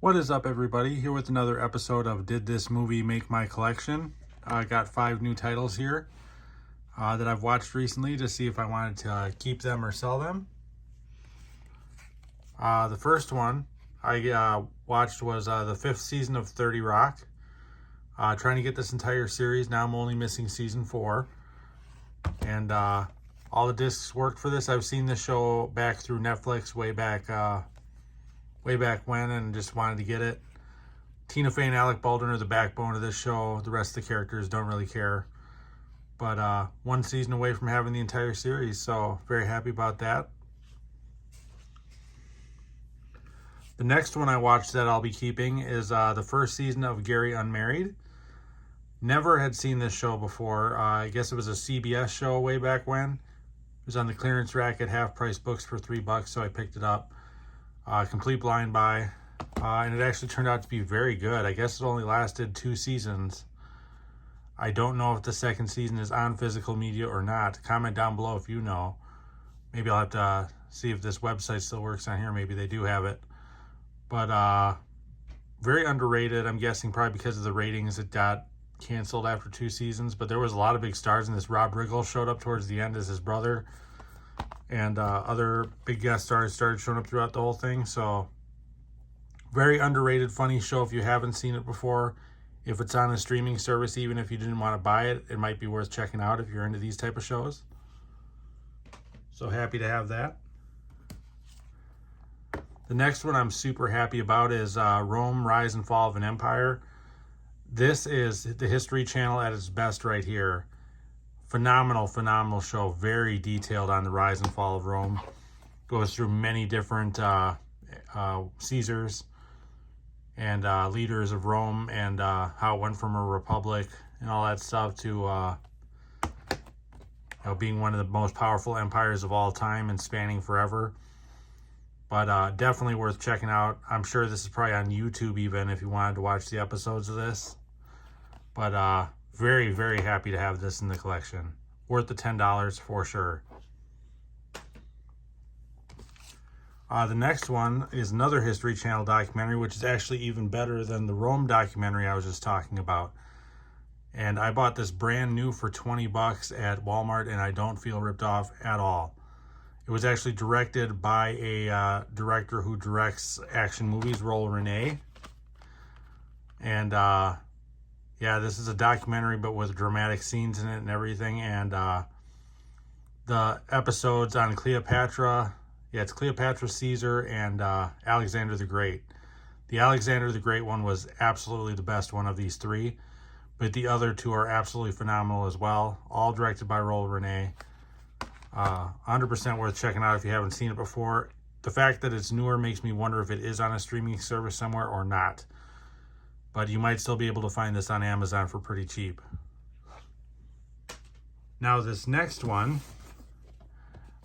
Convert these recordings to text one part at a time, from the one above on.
What is up, everybody? Here with another episode of Did This Movie Make My Collection? I got 5 new titles here that I've watched recently to see if I wanted to keep them or sell them. The first one I watched was the 5th season of 30 Rock. Trying to get this entire series. Now I'm only missing season 4. And all the discs worked for this. I've seen this show back through Netflix way back when, and just wanted to get it. Tina Fey and Alec Baldwin are the backbone of this show. The rest of the characters don't really care. But one season away from having the entire series, so very happy about that. The next one I watched that I'll be keeping is the first season of Gary Unmarried. Never had seen this show before. I guess it was a CBS show way back when. It was on the clearance rack at Half Price Books for $3, so I picked it up. Complete blind buy. And it actually turned out to be very good. I guess it only lasted 2 seasons. I don't know if the second season is on physical media or not. Comment down below if you know. Maybe I'll have to see if this website still works on here. Maybe they do have it. But very underrated. I'm guessing probably because of the ratings it got canceled after 2 seasons. But there was a lot of big stars in this. Rob Riggle showed up towards the end as his brother. And other big guest stars started showing up throughout the whole thing. So very underrated, funny show. If you haven't seen it before, if it's on a streaming service, even if you didn't want to buy it, it might be worth checking out if you're into these type of shows. So happy to have that. The next one I'm super happy about is Rome, Rise and Fall of an Empire. This is the History Channel at its best right here. Phenomenal show. Very detailed on the rise and fall of Rome. Goes through many different Caesars and leaders of Rome, and how it went from a republic and all that stuff to being one of the most powerful empires of all time and spanning forever. But definitely worth checking out. I'm sure this is probably on YouTube even if you wanted to watch the episodes of this. But very, very happy to have this in the collection. Worth the $10 for sure. The next one is another History Channel documentary, which is actually even better than the Rome documentary I was just talking about. And I bought this brand new for $20 at Walmart, and I don't feel ripped off at all. It was actually directed by a director who directs action movies, Roll Renee. And yeah, this is a documentary, but with dramatic scenes in it and everything. And the episodes on Cleopatra, yeah, it's Cleopatra, Caesar, and Alexander the Great. The Alexander the Great one was absolutely the best one of these 3, but the other 2 are absolutely phenomenal as well. All directed by Roll Renee. 100% worth checking out if you haven't seen it before. The fact that it's newer makes me wonder if it is on a streaming service somewhere or not. But you might still be able to find this on Amazon for pretty cheap. Now this next one,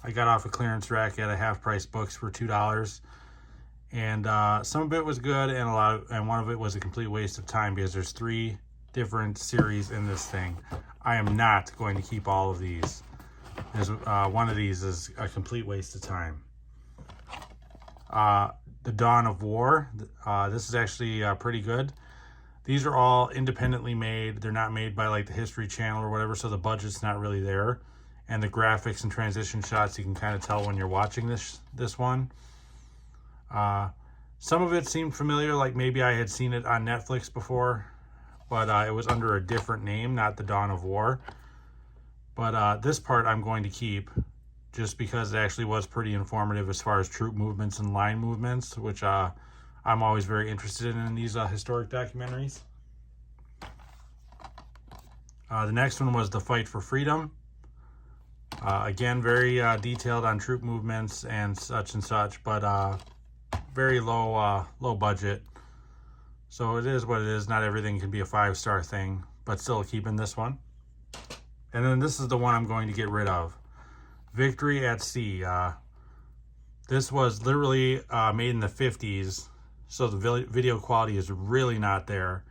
I got off a clearance rack at a Half Price Books for $2. And some of it was good, and one of it was a complete waste of time because there's 3 different series in this thing. I am not going to keep all of these. There's one of these is a complete waste of time. The Dawn of War. This is actually pretty good. These are all independently made. They're not made by like the History Channel or whatever, so the budget's not really there. And the graphics and transition shots, you can kind of tell when you're watching this one. Some of it seemed familiar, like maybe I had seen it on Netflix before, but it was under a different name, not the Dawn of War. But this part I'm going to keep just because it actually was pretty informative as far as troop movements and line movements, which I'm always very interested in these historic documentaries. The next one was The Fight for Freedom. Again, very detailed on troop movements and such, but very low budget. So it is what it is. Not everything can be a 5-star thing, but still keeping this one. And then this is the one I'm going to get rid of. Victory at Sea. This was literally made in the 50s. So the video quality is really not there.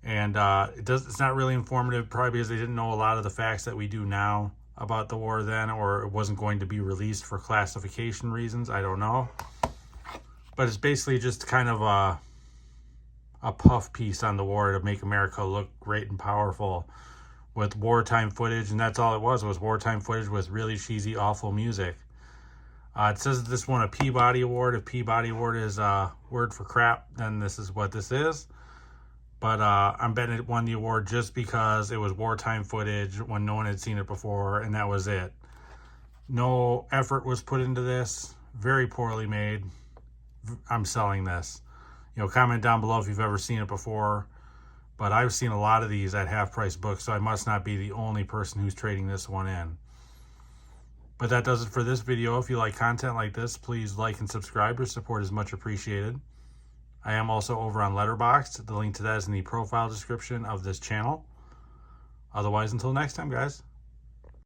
And it's not really informative, probably because they didn't know a lot of the facts that we do now about the war then, or it wasn't going to be released for classification reasons. I don't know. But it's basically just kind of a puff piece on the war to make America look great and powerful with wartime footage, and that's all it was wartime footage with really cheesy, awful music. It says that this won a Peabody Award. If Peabody Award is a word for crap, then this is what this is. But I'm betting it won the award just because it was wartime footage when no one had seen it before, and that was it. No effort was put into this. Very poorly made. I'm selling this. Comment down below if you've ever seen it before. But I've seen a lot of these at half-price books, so I must not be the only person who's trading this one in. But that does it for this video. If you like content like this, please like and subscribe. Your support is much appreciated. I am also over on Letterboxd. The link to that is in the profile description of this channel. Otherwise, until next time, guys.